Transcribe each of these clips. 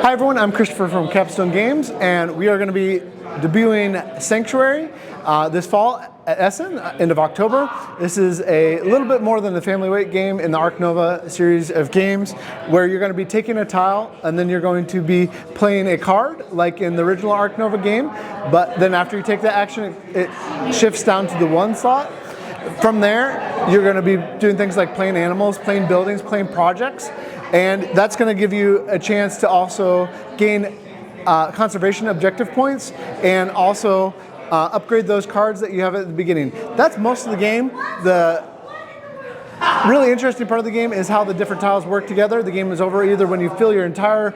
Hi everyone, I'm Christopher from Capstone Games, and we are going to be debuting Sanctuary this fall at Essen, end of October. This is a little bit more than a family weight game in the Ark Nova series of games, where you're going to be taking a tile and then you're going to be playing a card like in the original Ark Nova game, but then after you take that action it shifts down to the 1 slot. From there you're going to be doing things like playing animals, playing buildings, playing projects, and that's going to give you a chance to also gain conservation objective points and also upgrade those cards that you have at the beginning. That's most of the game. The really interesting part of the game is how the different tiles work together. The game is over either when you fill your entire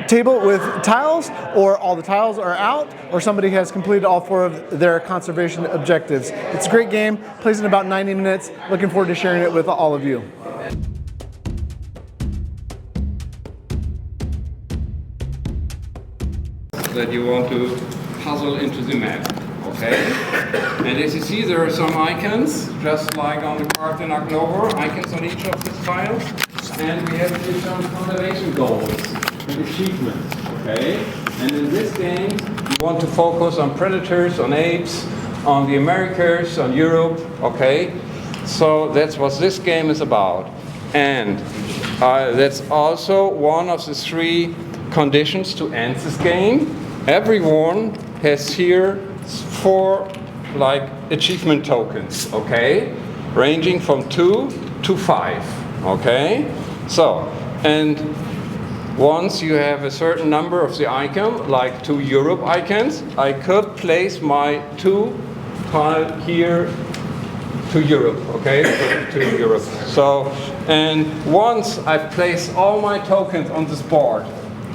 table with tiles, or all the tiles are out, or somebody has completed all 4 of their conservation objectives. It's a great game, plays in about 90 minutes. Looking forward to sharing it with all of you. That you want to puzzle into the map, okay? And as you see, there are some icons, just like on the card in Ark Nova, icons on each of these tiles, and we have here some conservation goals and achievements, okay? And in this game, you want to focus on predators, on apes, on the Americas, on Europe, okay? So that's what this game is about. And that's also one of the 3 conditions to end this game. Everyone has here 4 like achievement tokens, okay, ranging from 2 to 5, okay. So, and once you have a certain number of the icon, like 2 Europe icons, I could place my 2 tile here to Europe, okay, to Europe. So, and once I've placed all my tokens on this board,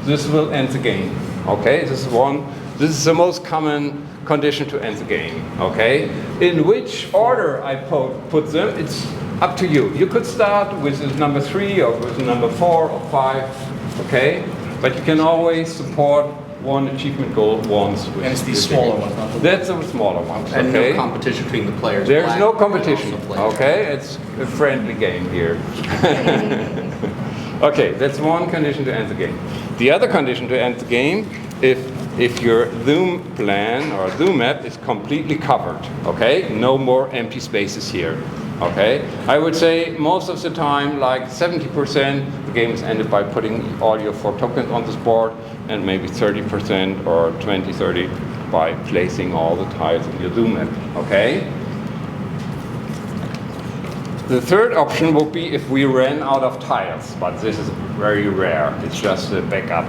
this will end the game, okay? This is the most common condition to end the game, okay? In which order I put them, it's up to you. You could start with number 3 or with number 4 or 5, okay? But you can always support 1 achievement goal once. And it's these smaller ones, not the That's the smaller ones, and okay? no competition between the players. There's no competition, okay? It's a friendly game here. Okay, that's 1 condition to end the game. The other condition to end the game, if your zoom plan or zoom map is completely covered, okay? No more empty spaces here, okay? I would say most of the time, like 70%, the game is ended by putting all your 4 tokens on this board, and maybe 30% or 20-30 by placing all the tiles in your zoom map, okay? The third option would be if we ran out of tiles, but this is very rare. It's just a backup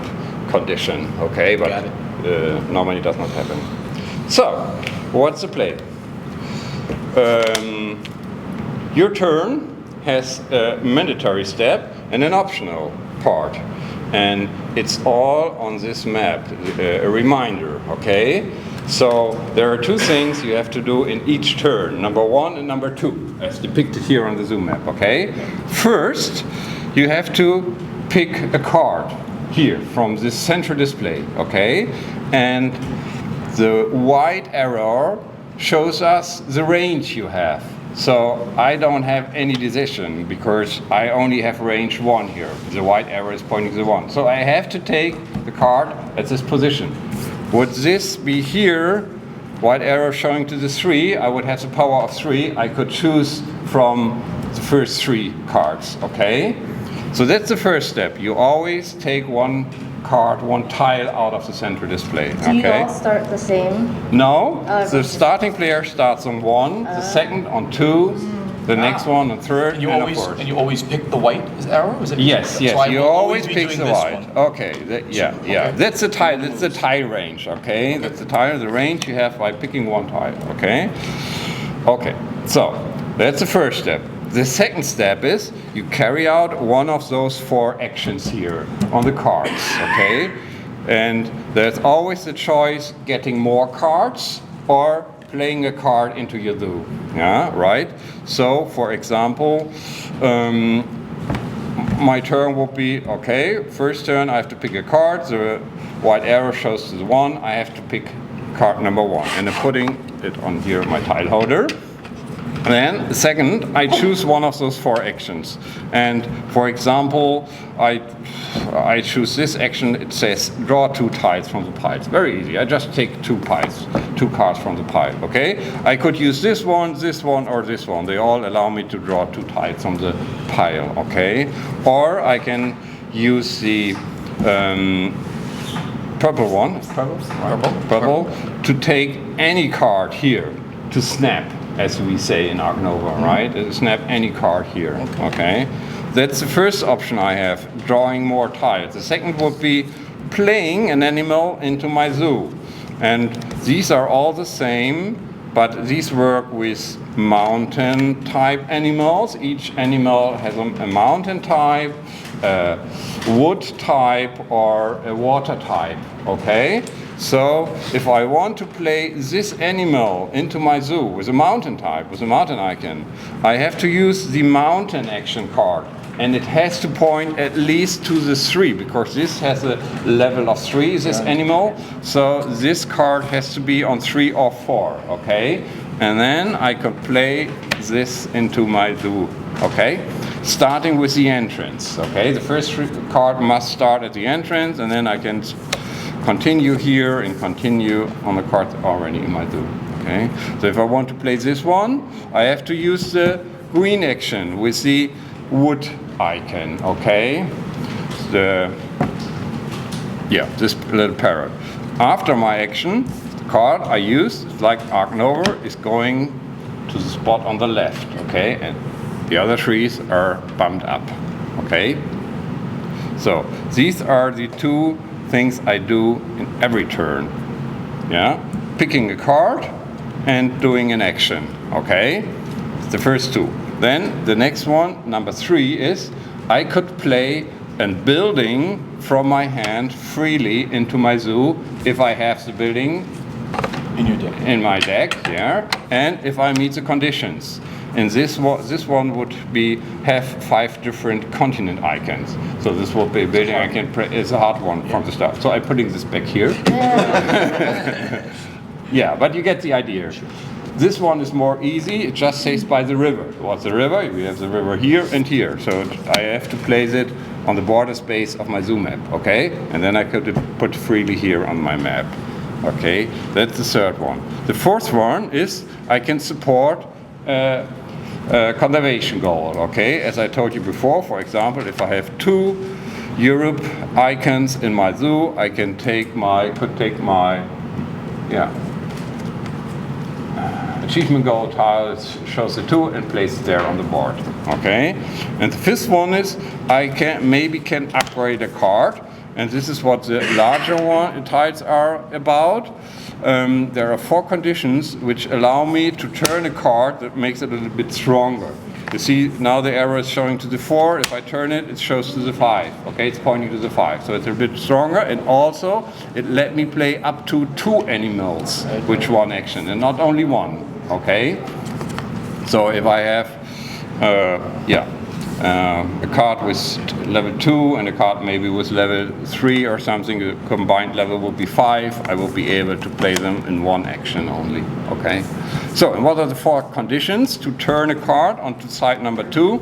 condition, okay? But normally does not happen. So, what's the play? Your turn has a mandatory step and an optional part. And it's all on this map, a reminder, okay? So there are 2 things you have to do in each turn, number 1 and number 2, as depicted here on the zoom map, okay? First, you have to pick a card here from this central display, okay? And the white arrow shows us the range you have. So I don't have any decision because I only have range 1 here. The white arrow is pointing to the 1. So I have to take the card at this position. Would this be here, white arrow showing to the 3, I would have the power of 3. I could choose from the first 3 cards, okay? So that's the first step. You always take 1 card, 1 tile out of the central display, okay? Do you all start the same? No, the starting player starts on 1, the second on 2, the next one on 3rd, And you always pick the white arrow? Is it? Yes, So I you will always be pick doing the this white. one. Okay, yeah. That's the tile. That's the tile range. Okay, that's the tile. The range you have by picking 1 tile. Okay. Okay. So that's the first step. The second step is you carry out one of those 4 actions here on the cards. Okay, and there's always the choice: getting more cards or playing a card into your zoo. Yeah, right? So, for example, my turn will be, okay, first turn I have to pick a card, the white arrow shows to the 1, I have to pick card number 1. And I'm putting it on here, my tile holder. Then, second, I choose one of those 4 actions. And for example, I choose this action. It says draw 2 tiles from the pile. It's very easy. I just take 2 cards from the pile. Okay. I could use this one, or this one. They all allow me to draw 2 tiles from the pile. Okay. Or I can use the purple one. Purple. To take any card here to snap, as we say in Ark Nova, right? Snap any card here. Okay. That's the first option I have, drawing more tiles. The second would be playing an animal into my zoo. And these are all the same, but these work with mountain type animals. Each animal has a mountain type, a wood type, or a water type, okay? So if I want to play this animal into my zoo with a mountain type, with a mountain icon, I have to use the mountain action card. And it has to point at least to the 3, because this has a level of 3, this animal. So this card has to be on 3 or 4, okay? And then I could play this into my zoo, okay? Starting with the entrance, okay? The first card must start at the entrance, and then I can continue here and continue on the card already in my zoo, okay? So if I want to play this one, I have to use the green action with the wood icon, okay? This little parrot. After my action, the card I use, like Ark Nova, is going to the spot on the left, okay? And the other 3s are bumped up, okay? So these are the 2 things I do in every turn, yeah? Picking a card and doing an action, okay? It's the first 2. Then the next one, number 3, is I could play a building from my hand freely into my zoo if I have the building In your deck. in my deck, yeah, and if I meet the conditions. And this one would have 5 different continent icons. So this will be a building I can play. It's a hard one from the start. So I'm putting this back here. Yeah, but you get the idea. This one is more easy. It just says by the river. What's the river? We have the river here and here. So I have to place it on the border space of my zoo map, okay? And then I could put freely here on my map, okay? That's the third one. The fourth one is I can support conservation goal, okay? As I told you before, for example, if I have 2 Europe icons in my zoo, I can take my achievement goal tile, shows the 2 and place it there on the board, okay? And the fifth one is I can upgrade a card, and this is what the larger tiles are about. There are 4 conditions which allow me to turn a card that makes it a little bit stronger. You see, now the arrow is showing to the 4. If I turn it, it shows to the 5. Okay, it's pointing to the 5. So it's a bit stronger, and also it let me play up to 2 animals with 1 action, and not only 1. Okay? So if I have a card with level 2 and a card maybe with level 3 or something, the combined level will be 5. I will be able to play them in 1 action only, okay? So, and what are the 4 conditions to turn a card onto side number 2?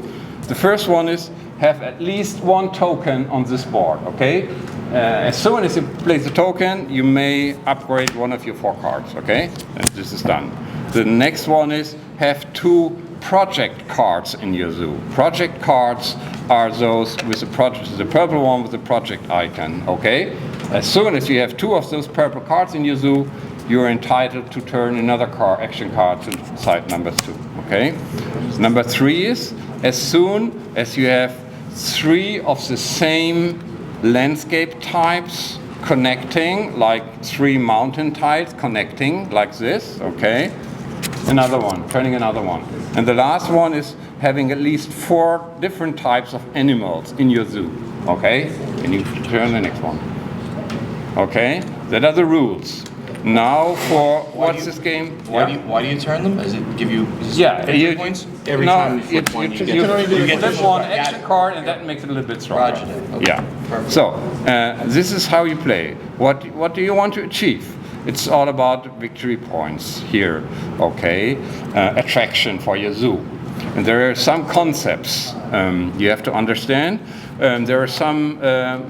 The first one is have at least 1 token on this board, okay? As soon as you place a token, you may upgrade one of your 4 cards, okay? And this is done. The next one is have 2 project cards in your zoo. Project cards are those with the purple one with the project icon, okay? As soon as you have 2 of those purple cards in your zoo, you're entitled to turn another action card to side number 2, okay? Number 3 is, as soon as you have 3 of the same landscape types connecting, like 3 mountain tiles connecting, like this, okay? Another one, turning another one. And the last one is having at least 4 different types of animals in your zoo, okay? And you turn the next one. Okay, that are the rules. Now for, what's this game? Why do you turn them? Does it give you points? Every time you flip one, you you get one extra card, and that makes it a little bit stronger. Roger that. Okay. Yeah. So this is how you play. What do you want to achieve? It's all about victory points here, okay? Attraction for your zoo. And there are some concepts you have to understand. There are some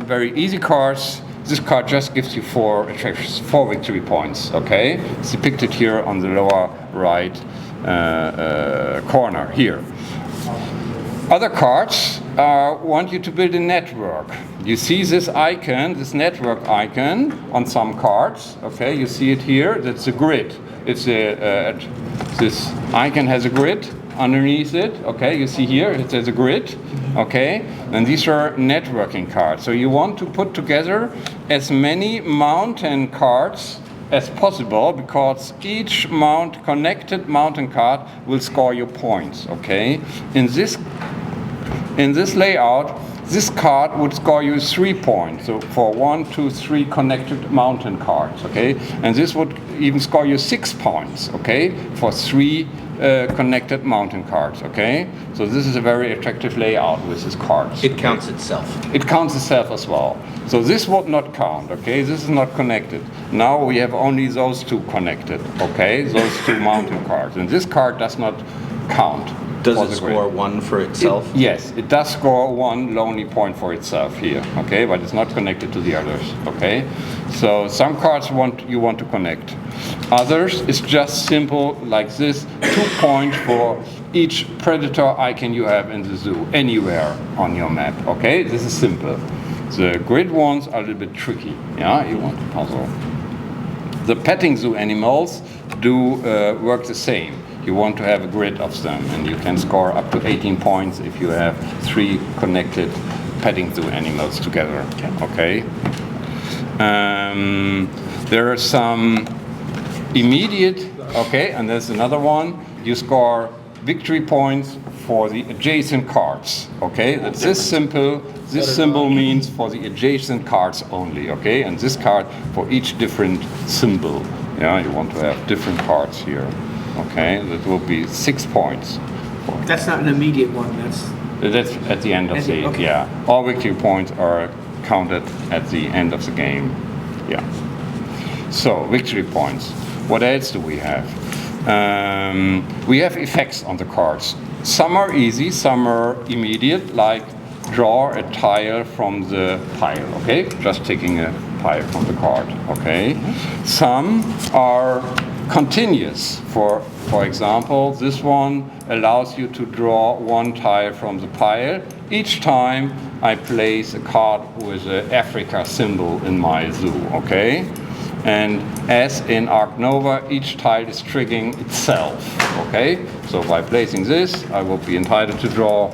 very easy cards. This card just gives you 4 attractions, 4 victory points, okay? It's depicted here on the lower right corner here. Other cards want you to build a network. You see this icon, this network icon on some cards, okay? You see it here, that's a grid. It's this icon has a grid underneath it, okay? You see here, it has a grid, okay? And these are networking cards. So you want to put together as many mountain cards as possible, because each connected mountain card will score you points, okay? In this layout, this card would score you 3 points. So for 1, 2, 3 connected mountain cards, okay? And this would even score you 6 points, okay? For 3 connected mountain cards, okay? So this is a very attractive layout with these cards. It counts itself. It counts itself as well. So this would not count, okay? This is not connected. Now we have only those 2 connected, okay? Those 2 mountain cards. And this card does not count. Does it score 1 for itself? Yes, it does score 1 lonely point for itself here, okay? But it's not connected to the others, okay? So some cards you want to connect. Others is just simple like this, 2 points for each predator icon you have in the zoo, anywhere on your map, okay? This is simple. The grid ones are a little bit tricky, yeah? You want to puzzle. The petting zoo animals do work the same. You want to have a grid of them, and you can score up to 18 points if you have 3 connected petting zoo animals together, okay? There are some immediate, okay, and there's another one. You score victory points for the adjacent cards, okay? That's this simple. This symbol means for the adjacent cards only, okay? And this card for each different symbol. Yeah, you want to have different cards here. Okay, that will be 6 points. That's not an immediate one, That's at the end of the, okay. Yeah. All victory points are counted at the end of the game. Yeah. So, victory points. What else do we have? We have effects on the cards. Some are easy, some are immediate, like draw a tile from the pile, okay? Just taking a pile from the card, okay? Some are continuous. For example, this one allows you to draw 1 tile from the pile each time I place a card with an Africa symbol in my zoo, okay? And as in Ark Nova, each tile is triggering itself, okay? So by placing this, I will be entitled to draw,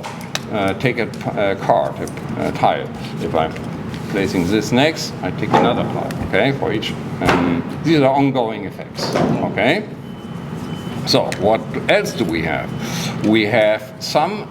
take a card, a tile. If I'm placing this next, I take another tile, okay? For each, these are ongoing effects, okay? So what else do we have? We have some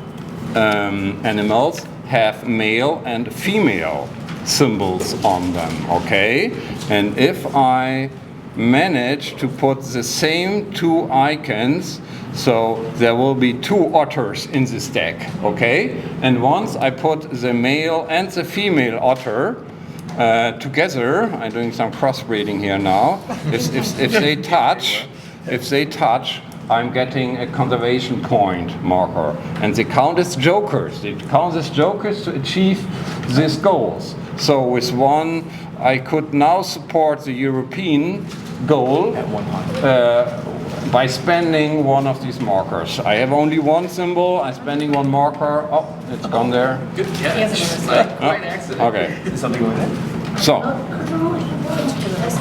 animals have male and female symbols on them, okay? And if I manage to put the same 2 icons, so there will be 2 otters in this deck, okay? And once I put the male and the female otter together, I'm doing some crossbreeding here now, if they touch, I'm getting a conservation point marker. And they count as jokers. They count as jokers to achieve these goals. So with 1, I could now support the European goal by spending 1 of these markers. I have only 1 symbol, I'm spending 1 marker. Oh, it's gone there. Good catch. Quite an accident. Okay. Is something going there? So,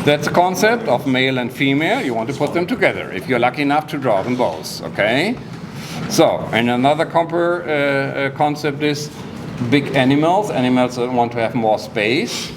that's the concept of male and female. You want to put them together if you're lucky enough to draw them both, okay? So, and another concept is big animals that want to have more space.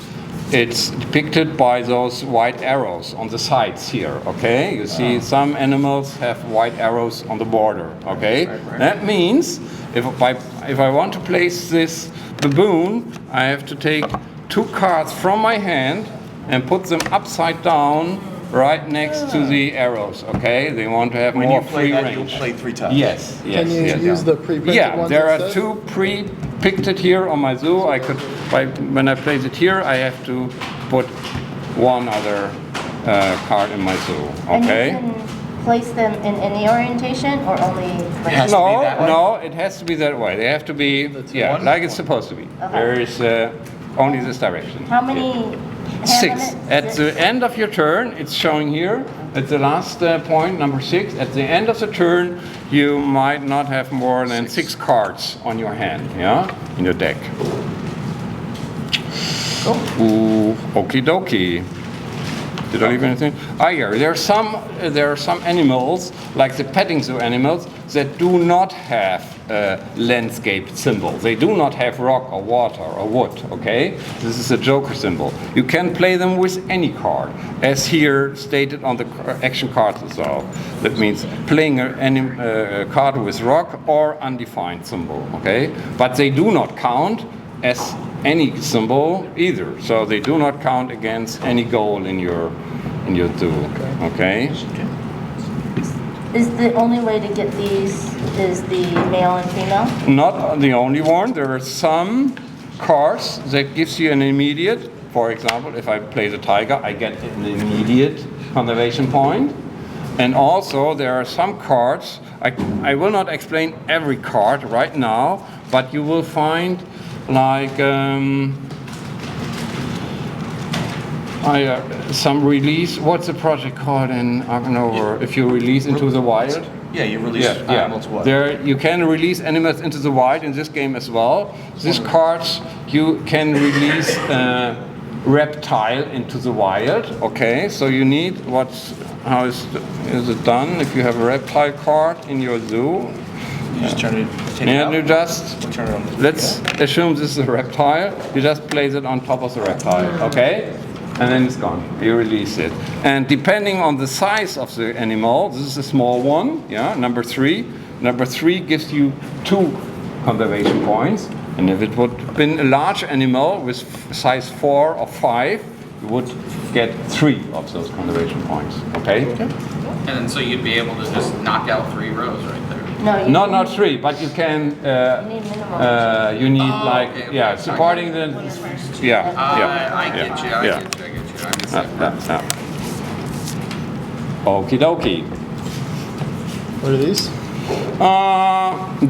It's depicted by those white arrows on the sides here, okay? You see some animals have white arrows on the border, okay? That means if I want to place this baboon, I have to take 2 cards from my hand and put them upside down right next to the arrows, okay? They want to have more free range. You'll play 3 times. Yes. Can you use the pre-printed ones there are instead? 2 pre-picted here on my zoo. When I place it here, I have to put 1 other card in my zoo. And Okay. you can place them in any orientation or only like has to be No, that way? no, it has to be that way. They have to be, yeah, like it's supposed to be. There is only this direction. how many hand 6. limit? At the end of your turn, it's showing here, at the last point, number 6, at the end of the turn, you might not have more than 6 cards on your hand, yeah, in your deck. Ooh, okie dokie. Did I leave anything? Ah, yeah, there are some animals, like the petting zoo animals, that do not have a landscape symbol. They do not have rock or water or wood, okay? This is a joker symbol. You can play them with any card, as here stated on the action cards as well. That means playing a card with rock or undefined symbol, okay? But they do not count as any symbol either. So they do not count against any goal in your zoo, okay? Is the only way to get these is the male and female? Not the only one. There are some cards that gives you an immediate. For example, if I play the tiger, I get an immediate conservation point. And also there are some cards, I will not explain every card right now, but you will find like some release. What's the project called in Ark Nova? If you release into the wild? Yeah, you release animals what? There you can release animals into the wild in this game as well. These cards you can release reptile into the wild. Okay, so you need how is it done? If you have a reptile card in your zoo, You just turn it. Take it and out. you just Turn it on. let's assume this is a reptile. You just place it on top of the reptile. Okay. And then it's gone. You release it. And depending on the size of the animal, this is a small one, yeah, number 3. Number 3 gives you 2 conservation points. And if it would have been a large animal with size 4 or 5, you would get 3 of those conservation points. Okay? And then so you'd be able to just knock out 3 rows right there. No, you No, not 3, but you can. need minimum. You need okay, yeah, okay. supporting the. Yeah, yeah. I get you, I yeah. get you, I get you. I missed that part. Okie dokie. What are these?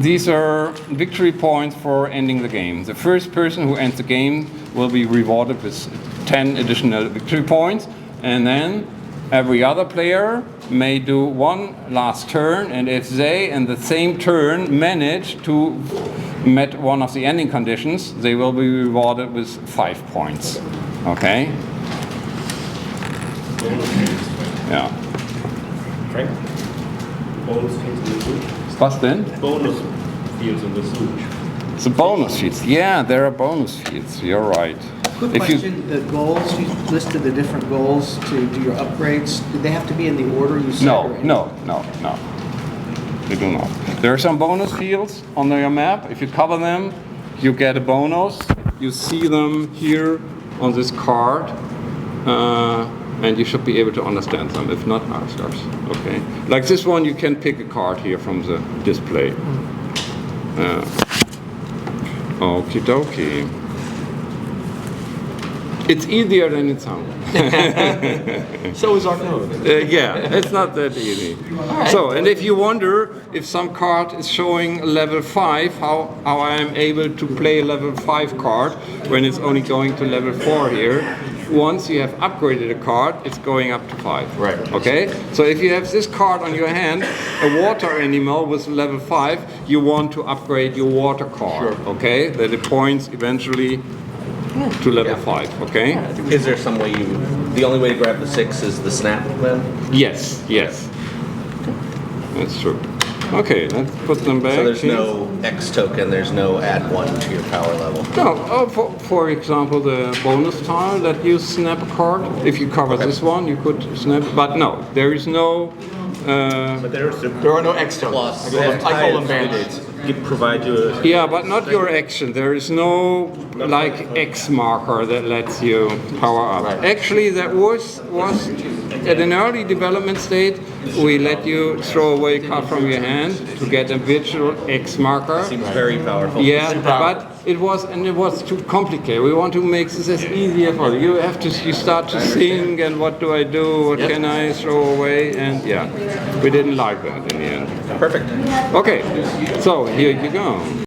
These are victory points for ending the game. The first person who ends the game will be rewarded with 10 additional victory points, and then every other player may do one last turn, and if they in the same turn manage to met one of the ending conditions, they will be rewarded with 5 points. Okay? Ja. Frank? Bonus fields in the zoo? Was denn? Bonus fields in the zoo. The bonus fields. Yeah, there are bonus fields. You're right. Quick question, the goals, you listed the different goals to do your upgrades. Do they have to be in the order you said? No, or any- no. They do not. There are some bonus fields on your map. If you cover them, you get a bonus. You see them here on this card. And you should be able to understand them. If not, ask us. Okay. Like this one, you can pick a card here from the display. Okie dokie. It's easier than it sounds. So is Ark Nova. Yeah, it's not that easy. So, and if you wonder if some card is showing level 5, how I am able to play a level 5 card when it's only going to level 4 here. Once you have upgraded a card, it's going up to 5. Right. Okay? So if you have this card on your hand, a water animal with level 5, you want to upgrade your water card. Sure. Okay? That it points eventually to level 5. Okay? Is there some way the only way to grab the 6 is the snap then? Yes, yes. That's true. Okay, let's put them back. So there's here. no X token, there's no add 1 to your power level. No, for example, the bonus tile that you snap a card. If you cover this one, you could snap. But no, there is no. But there There are no X tokens. I call them band-aids. provide you a... Yeah, but not your action. There is no like X marker that lets you power up. Right. Actually, that was at an early development state. We let you throw away a card from your hand to get a virtual X marker. Seems very powerful. Yeah, but it was too complicated. We want to make this as easier for you. You start to think, and what do I do? What can I throw away? And yeah, we didn't like that in the end. Perfect. Okay, so here you go.